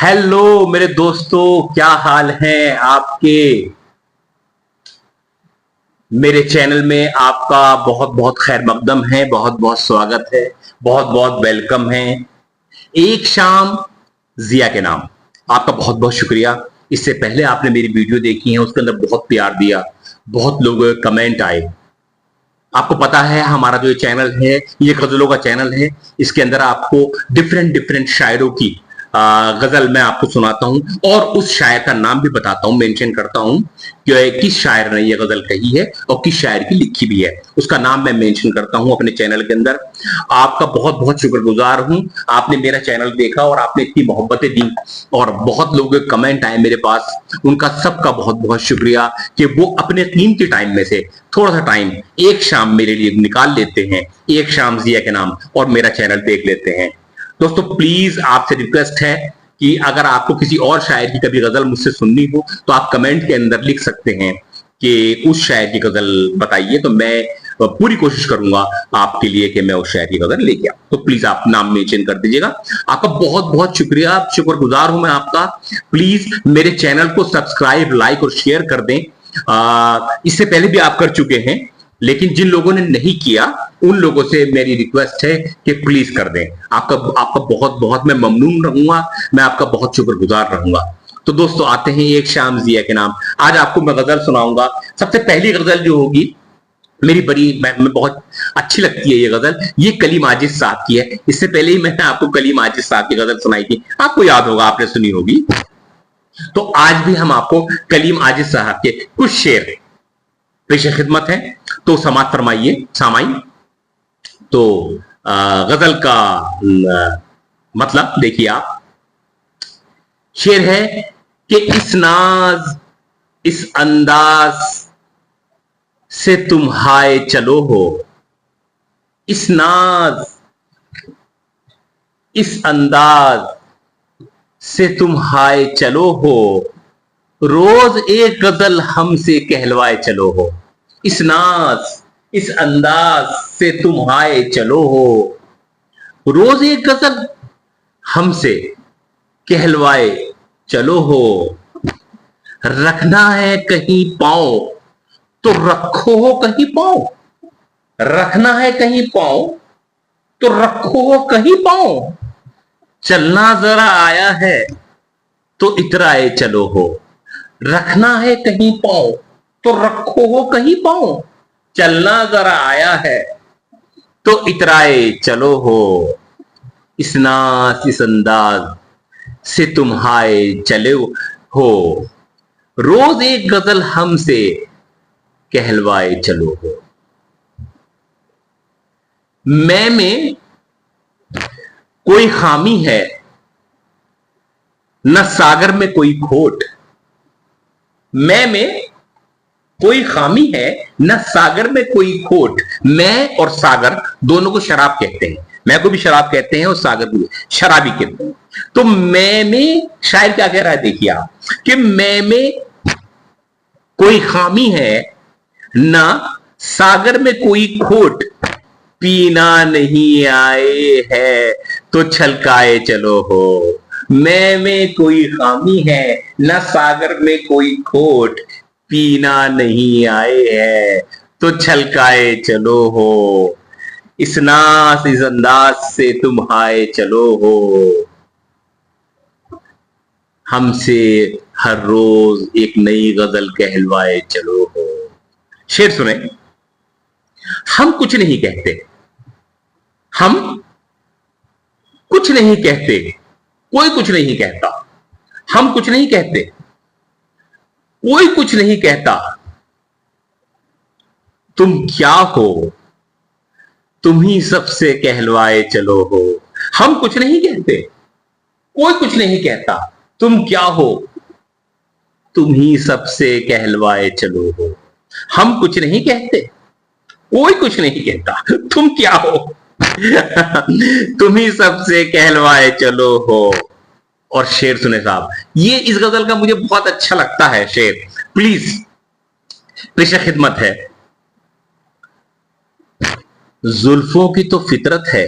Hello मेरे दोस्तों, क्या हाल हैं आपके। मेरे चैनल में आपका बहुत बहुत खैर मकदम है, बहुत बहुत स्वागत है, बहुत बहुत वेलकम है। एक शाम जिया के नाम, आपका बहुत बहुत शुक्रिया। इससे पहले आपने मेरी वीडियो देखी है, उसके अंदर बहुत प्यार दिया, बहुत लोगों के कमेंट आए। आपको पता है हमारा जो ये चैनल है, ये गजलों का चैनल है। इसके अंदर आपको डिफरेंट डिफरेंट शायरों की गजल मैं आपको सुनाता हूं और उस शायर का नाम भी बताता हूं, मेंशन करता हूं कि किस शायर ने ये गजल कही है और किस शायर की लिखी भी है। उसका नाम मैं मेंशन करता हूं अपने चैनल के अंदर। आपका बहुत बहुत शुक्रगुजार हूं, आपने मेरा चैनल देखा और आपने इतनी मोहब्बतें दी और बहुत लोगों के कमेंट आए मेरे पास। उनका सबका बहुत बहुत शुक्रिया कि वो अपने कीमती टाइम में से थोड़ा सा टाइम एक शाम मेरे लिए निकाल लेते हैं, एक शाम जिया के नाम, और मेरा चैनल देख लेते हैं। दोस्तों प्लीज आपसे रिक्वेस्ट है कि अगर आपको किसी और शायर की कभी गजल मुझसे सुननी हो तो आप कमेंट के अंदर लिख सकते हैं कि उस शायर की गजल बताइए, तो मैं पूरी कोशिश करूंगा आपके लिए कि मैं उस शायर की गजल लेके आऊं। तो प्लीज आप नाम मेंशन कर दीजिएगा। आपका बहुत बहुत शुक्रिया, शुक्रगुजार हूं मैं आपका। प्लीज मेरे चैनल को सब्सक्राइब, लाइक और शेयर कर दें। इससे पहले भी आप कर चुके हैं, लेकिन जिन लोगों ने नहीं किया उन लोगों से मेरी रिक्वेस्ट है कि प्लीज कर दें। आपका आपका बहुत बहुत मैं ममनून रहूंगा, मैं आपका बहुत शुक्रगुजार रहूंगा। तो दोस्तों आते हैं एक शाम जिया के नाम। आज आपको मैं गजल सुनाऊंगा। सबसे पहली गजल जो होगी मेरी बड़ी मैं बहुत अच्छी लगती है ये गजल, ये कलीम आजिज साहब की है। इससे पहले ही मैंने आपको कलीम आजिज साहब की गजल सुनाई थी, आपको याद होगा, आपने सुनी होगी। तो आज भी हम आपको कलीम आजिज साहब के कुछ शेर पेश खिदमत है, तो समात फरमाइए सामाई। तो गजल का मतलब देखिए आप। शेर है कि इस नाज इस अंदाज से तुम हाय चलो हो, इस नाज इस अंदाज से तुम हाय चलो हो, रोज एक गजल हमसे कहलवाए चलो हो। इस नाज इस अंदाज से तुम हाय चलो हो, रोज एक गजल हमसे कहलवाए चलो हो। रखना है कहीं पांव तो रखो हो कहीं पांव, रखना है कहीं पांव तो रखो हो कहीं पांव। चलना जरा आया है तो इतराए चलो हो, रखना है कहीं पांव तो रखो हो कहीं पांव। चलना जरा आया है तो इतराए चलो हो, इस नाज इस अंदाज से तुम हाय चले हो, रोज एक गजल हमसे कहलवाए चलो हो। मैं में कोई खामी है न सागर में कोई खोट, मैं में कोई खामी है न सागर में कोई खोट। मैं और सागर दोनों को शराब कहते हैं, मैं को भी शराब कहते हैं और सागर को भी शराबी कहते हैं। तो मैं में शायर क्या कह रहा है, देखिए आप, कि मैं में कोई खामी है ना सागर में कोई खोट, पीना नहीं आए है तो छलकाए चलो हो। मैं में कोई खामी है ना सागर में कोई खोट, पीना नहीं आए है तो छलकाए चलो हो। इस नास इस अंदाज से तुम हाय चलो हो, हमसे हर रोज एक नई गजल कहलवाए चलो हो। शेर सुने। हम कुछ नहीं कहते, हम कुछ नहीं कहते, कोई कुछ नहीं कहता। हम कुछ नहीं कहते, कोई कुछ नहीं कहता। तुम क्या हो, तुम ही सबसे कहलवाए चलो हो। हम कुछ नहीं कहते, कोई कुछ नहीं कहता। तुम क्या हो, तुम ही सबसे कहलवाए चलो हो। हम कुछ नहीं कहते, कोई कुछ नहीं कहता। तुम क्या हो तुम ही सबसे कहलवाए चलो हो। और शेर सुने साहब, ये इस गजल का मुझे बहुत अच्छा लगता है शेर, प्लीज पेश खिदमत है। जुल्फों की तो फितरत है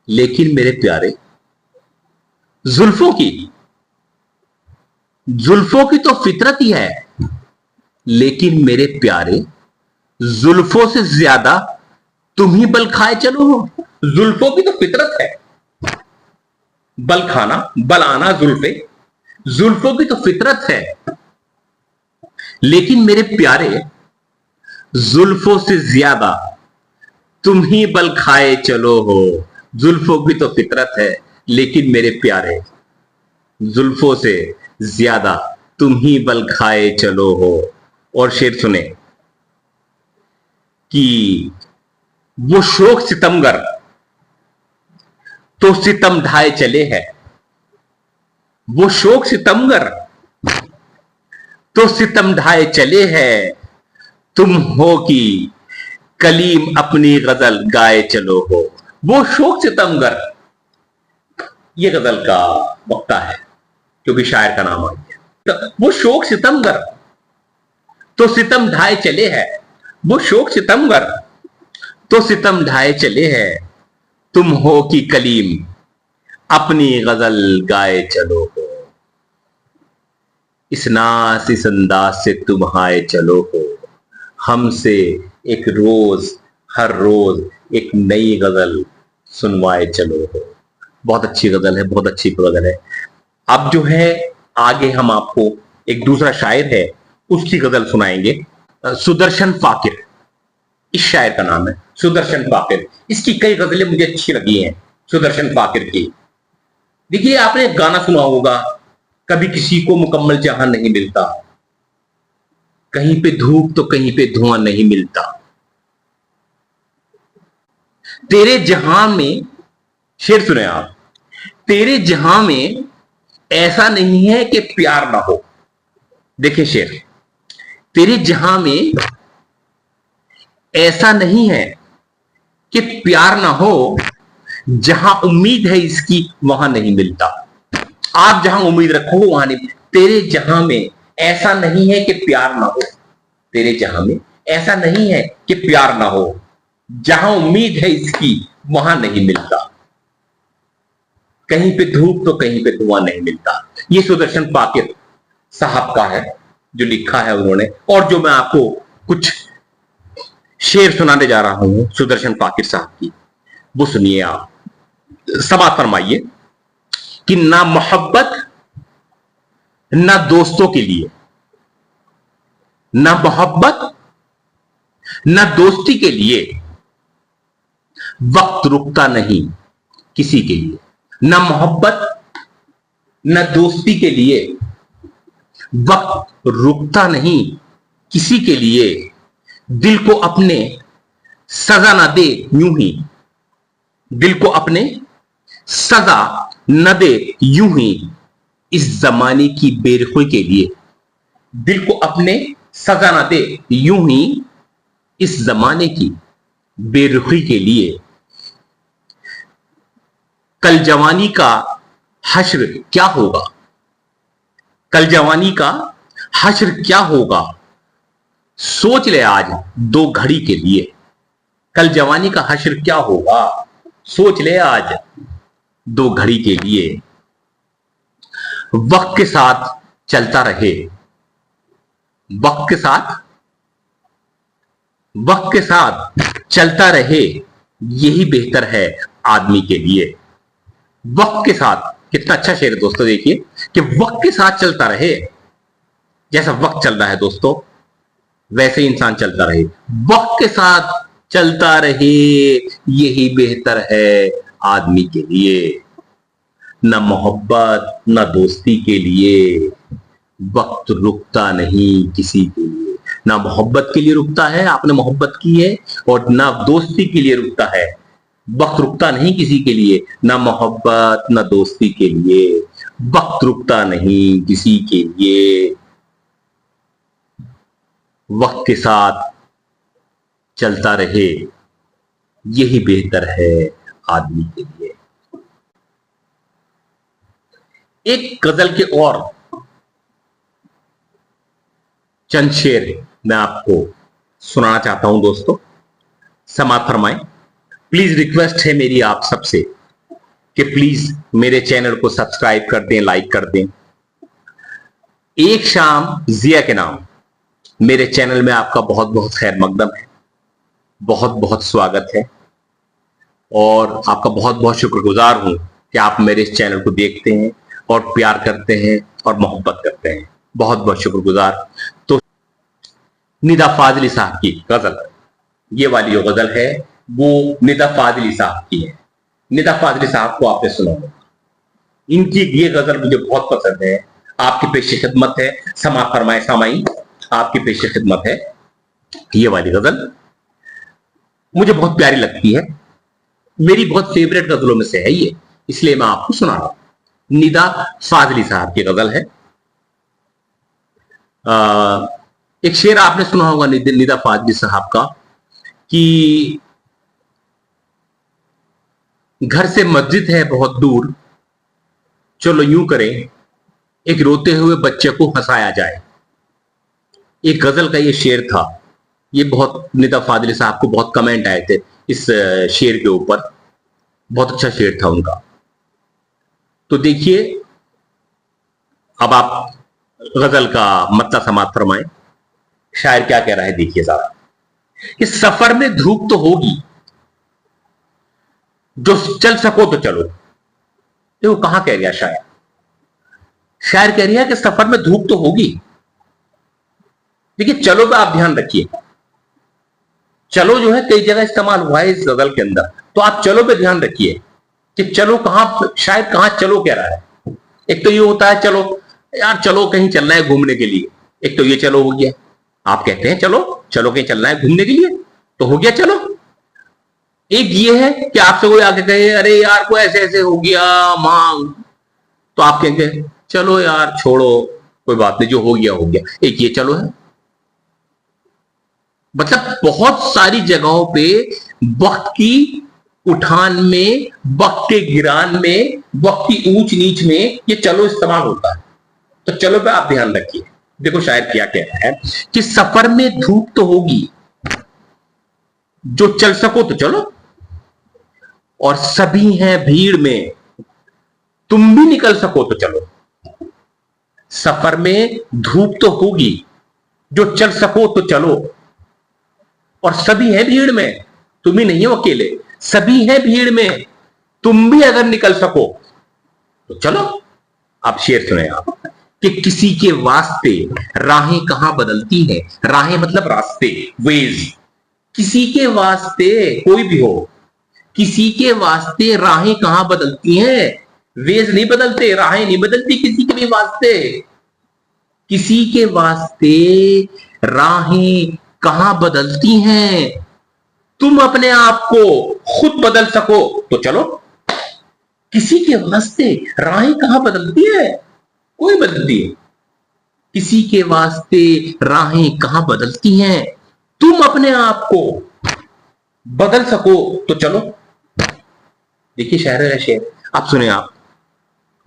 लेकिन मेरे प्यारे, जुल्फों की, जुल्फों की तो फितरत ही है, लेकिन मेरे प्यारे जुल्फों से ज्यादा तुम ही बल खाए चलो हो। जुल्फों की तो फितरत है बल खाना, बल आना, जुल्फे, जुल्फों की तो फितरत है, लेकिन मेरे प्यारे जुल्फों से ज्यादा तुम ही बल खाए चलो हो। जुल्फों की तो फितरत है, लेकिन मेरे प्यारे जुल्फों से ज्यादा तुम ही बल खाए चलो हो। और शेर सुने कि वो शोक सितमगर तो सितम ढाए चले हैं, वो शोक सितमगर तो सितम ढाए चले हैं, तुम हो कि कलीम अपनी गजल गाए चलो हो। वो शोक सितमगर, ये गजल का वक्ता है क्योंकि शायर का नाम आ गया। तो वो शोक सितमगर तो सितम ढाए चले हैं, वो शोक सितमगर तो सितम ढाए चले हैं, तुम हो कि कलीम अपनी गजल गाए चलो हो। इस नास इस अंदाज से तुम आए चलो हो, हमसे एक रोज, हर रोज एक नई गजल सुनवाए चलो हो। बहुत अच्छी गजल है, बहुत अच्छी गजल है। अब जो है आगे हम आपको एक दूसरा शायर है उसकी गजल सुनाएंगे। सुदर्शन फाकिर इस शायर का नाम है, सुदर्शन फाकिर। इसकी कई गजलें मुझे अच्छी लगी हैं सुदर्शन फाकिर की। देखिए आपने एक गाना सुना होगा, कभी किसी को मुकम्मल जहां नहीं मिलता, कहीं पे धूप तो कहीं पे धुआं नहीं मिलता, तेरे जहां में, शेर सुने आप, तेरे जहां में ऐसा नहीं है कि प्यार ना हो। देखिए शेर, तेरे जहां में ऐसा नहीं है कि प्यार ना हो, जहां उम्मीद है इसकी वहां नहीं मिलता। आप जहां उम्मीद रखो वहां नहीं। तेरे जहां में ऐसा नहीं है कि प्यार ना हो, तेरे जहां में ऐसा नहीं है कि प्यार ना हो, जहां उम्मीद है इसकी वहां नहीं मिलता, कहीं पे धूप तो कहीं पे धुआं नहीं मिलता। ये सुदर्शन फाकिर साहब का है जो लिखा है उन्होंने, और जो मैं आपको कुछ शेर सुनाने जा रहा हूं सुदर्शन फाकिर साहब की, वो सुनिए आप। समाप्त फरमाइए कि ना मोहब्बत ना दोस्तों के लिए, ना मोहब्बत ना दोस्ती के लिए वक्त रुकता नहीं किसी के लिए। ना मोहब्बत ना दोस्ती के लिए वक्त रुकता नहीं किसी के लिए, दिल को अपने सजा ना दे यूं ही, दिल को अपने सजा न दे यूं ही इस जमाने की बेरुखी के लिए, दिल को अपने सजा ना दे यूं ही इस जमाने की बेरुखी के लिए। कल जवानी का हश्र क्या होगा, कल जवानी का हश्र क्या होगा, सोच ले आज दो घड़ी के लिए। कल जवानी का हश्र क्या होगा, सोच ले आज दो घड़ी के लिए। वक्त के साथ चलता रहे, वक्त के साथ, वक्त के साथ चलता रहे, यही बेहतर है आदमी के लिए। वक्त के साथ, कितना अच्छा शेर है दोस्तों, देखिए कि वक्त के साथ चलता रहे, जैसा वक्त चल रहा है दोस्तों वैसे इंसान चलता रहे, वक्त के साथ चलता रहे, यही बेहतर है आदमी के लिए। न मोहब्बत न दोस्ती के लिए वक्त रुकता नहीं किसी के लिए। ना मोहब्बत के लिए रुकता है, आपने मोहब्बत की है, और ना दोस्ती के लिए रुकता है, वक्त रुकता नहीं किसी के लिए। ना मोहब्बत ना दोस्ती के लिए वक्त रुकता नहीं किसी के लिए। वक्त के साथ चलता रहे, यही बेहतर है आदमी के लिए। एक गजल के और चंद शेर मैं आपको सुनाना चाहता हूं दोस्तों, समाप्त फरमाएं। प्लीज रिक्वेस्ट है मेरी आप सबसे कि प्लीज मेरे चैनल को सब्सक्राइब कर दें, लाइक कर दें। एक शाम जिया के नाम मेरे चैनल में आपका बहुत बहुत खैर मकदम है, बहुत बहुत स्वागत है और आपका बहुत बहुत शुक्रगुजार हूं कि आप मेरे इस चैनल को देखते हैं और प्यार करते हैं और मोहब्बत करते हैं। बहुत बहुत शुक्रगुजार। तो निदा फाजली साहब की गजल, ये वाली जो गजल है वो निदा फाजली साहब की है। निदा फाजली साहब को आपने सुना होगा, इनकी ये गजल मुझे बहुत पसंद है। आपकी पेश खिदमत है, समा फरमाए सामाई, आपकी पेश खिदमत है। ये वाली गजल मुझे बहुत प्यारी लगती है, मेरी बहुत फेवरेट गजलों में से है ये, इसलिए मैं आपको सुना रहा हूं। निदा फाजली साहब की गजल है। एक शेर आपने सुना होगा निदा फाजली साहब का कि घर से मस्जिद है बहुत दूर, चलो यूं करें एक रोते हुए बच्चे को हंसाया जाए। एक गजल का ये शेर था। ये बहुत निदा फाजली साहब को बहुत कमेंट आए थे इस शेर के ऊपर, बहुत अच्छा शेर था उनका। तो देखिए, अब आप गजल का मतलब समाप्त फरमाएं। शायर क्या कह रहा है देखिए साहब, कि सफर में धूप तो होगी, जो चल सको तो चलो। देखो कहां कह रहा शायर, शायर कह रही है कि सफर में धूप तो होगी। देखिए चलो का आप ध्यान रखिए, चलो जो है कई जगह इस्तेमाल हुआ है इस गजल के अंदर, तो आप चलो पे ध्यान रखिए कि चलो कहां, शायद कहां चलो कह रहा है। एक तो ये होता है चलो यार, चलो कहीं चलना है घूमने के लिए, एक तो ये चलो हो गया। आप कहते हैं चलो चलो कहीं चलना है घूमने के लिए, तो हो गया चलो। एक ये है कि आपसे कोई आके कहे अरे यार को ऐसे ऐसे हो गया मांग, तो आप कहेंगे चलो यार छोड़ो कोई बात नहीं, जो हो गया हो गया। एक ये चलो है। मतलब बहुत सारी जगहों पे वक्त की उठान में, वक्त के गिरान में, वक्त की ऊंच नीच में ये चलो इस्तेमाल होता है। तो चलो पे आप ध्यान रखिए। देखो शायद क्या कह रहा है कि सफर में धूप तो होगी, जो चल सको तो चलो, और सभी हैं भीड़ में, तुम भी निकल सको तो चलो। सफर में धूप तो होगी, जो चल सको तो चलो, और सभी हैं भीड़ में, तुम ही नहीं हो अकेले, सभी हैं भीड़ में, तुम भी अगर निकल सको तो चलो। आप शेर सुने आप, कि किसी के वास्ते राहें कहां बदलती हैं। राहें मतलब रास्ते, वेज। किसी के वास्ते, कोई भी हो, किसी के वास्ते राहें कहां बदलती हैं। वेज नहीं बदलते, राहें नहीं बदलती किसी के भी वास्ते। किसी के वास्ते राहें कहां बदलती हैं, तुम अपने आप को खुद बदल सको तो चलो। किसी के वास्ते राहें कहां बदलती है, कोई बदलती है। किसी के वास्ते राहें कहां बदलती हैं, तुम अपने आप को बदल सको तो चलो। देखिए शायर है, शेर आप सुने आप।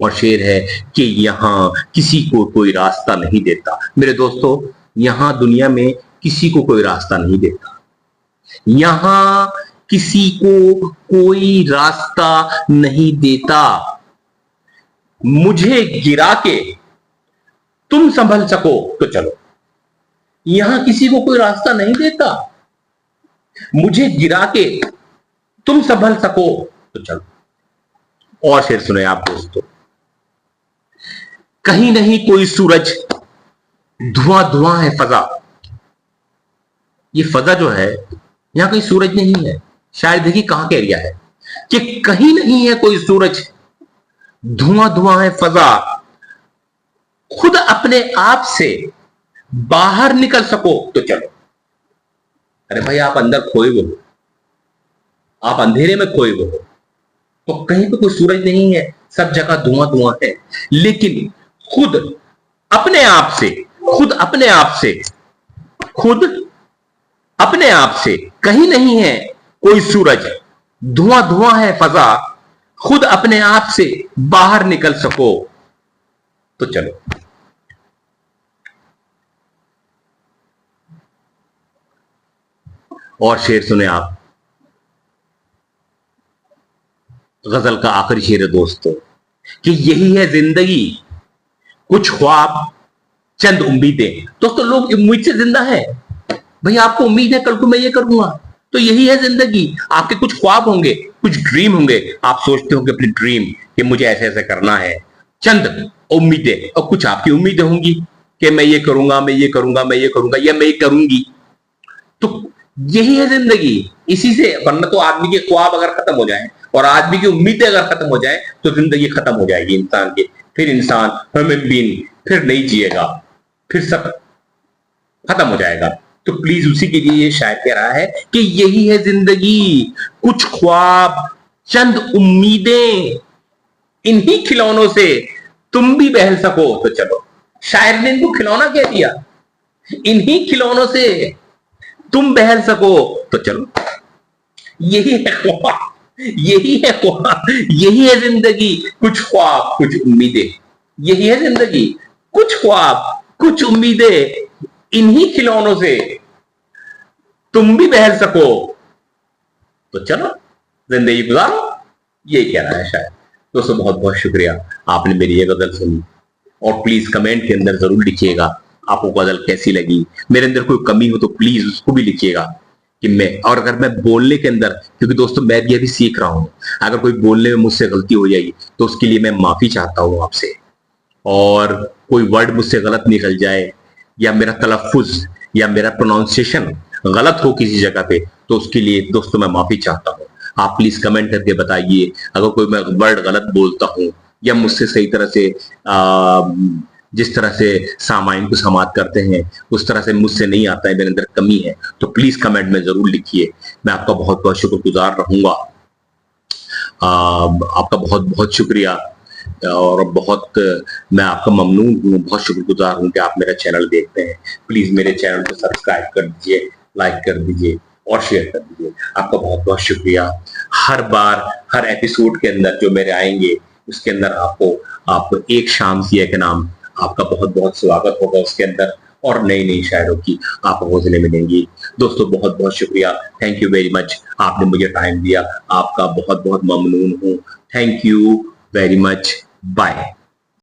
और शेर है कि यहां किसी को कोई रास्ता नहीं देता। मेरे दोस्तों, यहां दुनिया में किसी को कोई रास्ता नहीं देता। यहां किसी को कोई रास्ता नहीं देता। मुझे गिरा के तुम संभल सको तो चलो। यहां किसी को कोई रास्ता नहीं देता, मुझे गिरा के तुम संभल सको तो चलो। और शेर सुने आप दोस्तों, कहीं नहीं कोई सूरज, धुआं धुआं है फजा। ये फजा जो है, यहां कोई सूरज नहीं है। शायद देखिए कहां का एरिया है, कि कहीं नहीं है कोई सूरज, धुआं धुआं है फजा। खुद अपने आप से बाहर निकल सको तो चलो। अरे भाई आप अंदर खोए हुए हो, आप अंधेरे में खोए हुए हो, तो कहीं पे कोई सूरज नहीं है, सब जगह धुआं धुआं है। लेकिन खुद अपने आप से, खुद अपने आप से, खुद अपने आप से, कहीं नहीं है कोई सूरज, धुआं धुआं है फजा। खुद अपने आप से बाहर निकल सको तो चलो। और शेर सुने आप, गजल का आखिरी शेर है दोस्तों कि यही है जिंदगी, कुछ ख्वाब चंद उम्मीदें। दोस्तों लोग उम्मीद से जिंदा है। भाई आपको उम्मीद है कल को मैं ये करूंगा, तो यही है जिंदगी। आपके कुछ ख्वाब होंगे, कुछ ड्रीम होंगे, आप सोचते होंगे अपनी ड्रीम कि मुझे ऐसे ऐसे करना है। चंद उम्मीदें, और कुछ आपकी उम्मीदें होंगी कि मैं ये करूंगा, मैं ये करूंगा, मैं ये करूंगा, या मैं ये करूंगी। तो यही है जिंदगी। इसी से, वरना तो आदमी के ख्वाब अगर खत्म हो जाए और आदमी की उम्मीदें अगर खत्म हो जाए तो जिंदगी खत्म हो जाएगी इंसान की। फिर इंसान ह्यूमन बीइंग फिर नहीं जिएगा, फिर सब खत्म हो जाएगा। तो प्लीज उसी के लिए ये शायर कह रहा है कि यही है जिंदगी, कुछ ख्वाब चंद उम्मीदें, इन्हीं खिलौनों से तुम भी बहल सको तो चलो। शायर ने इनको खिलौना कह दिया, इन्हीं खिलौनों से तुम बहल सको तो चलो। यही है ख्वाब, यही है ख्वाब, यही है जिंदगी, कुछ ख्वाब कुछ उम्मीदें। यही है जिंदगी, कुछ ख्वाब कुछ उम्मीदें, इन्हीं खिलौनों से तुम भी बहल सको तो चलो जिंदगी गुजारो। यही कह रहा है शायद। दोस्तों बहुत बहुत शुक्रिया, आपने मेरी ये गजल सुनी। और प्लीज कमेंट के अंदर जरूर लिखिएगा आपको गजल कैसी लगी। मेरे अंदर कोई कमी हो तो प्लीज उसको भी लिखिएगा कि मैं, और अगर मैं बोलने के अंदर, क्योंकि दोस्तों मैं भी अभी सीख रहा हूं, अगर कोई बोलने में मुझसे गलती हो जाएगी तो उसके लिए मैं माफी चाहता हूं आपसे। और कोई वर्ड मुझसे गलत निकल जाए, या मेरा तलफ्फुज या मेरा प्रोनाउंसिएशन गलत हो किसी जगह पे, तो उसके लिए दोस्तों मैं माफी चाहता हूं। आप प्लीज कमेंट करके बताइए अगर कोई मैं वर्ड गलत बोलता हूं, या मुझसे सही तरह से जिस तरह से सामाइन को समाप्त करते हैं उस तरह से मुझसे नहीं आता है, मेरे अंदर कमी है, तो प्लीज कमेंट में जरूर लिखिए। मैं आपका बहुत बहुत शुक्रगुजार रहूंगा। आपका बहुत बहुत शुक्रिया, और बहुत मैं आपका ममनून हूँ, बहुत शुक्रगुजार हूँ कि आप मेरा चैनल देखते हैं। प्लीज मेरे चैनल को सब्सक्राइब कर दीजिए, लाइक कर दीजिए और शेयर कर दीजिए। आपका बहुत बहुत शुक्रिया। हर बार हर एपिसोड के अंदर जो मेरे आएंगे उसके अंदर आपको एक शाम जिया के नाम, आपका बहुत बहुत स्वागत होगा उसके अंदर, और नई नई शायरों की आपको गजलें मिलेंगी। दोस्तों बहुत बहुत शुक्रिया, थैंक यू वेरी मच, आपने मुझे टाइम दिया, आपका बहुत बहुत ममनून हूँ। Thank you very much, bye.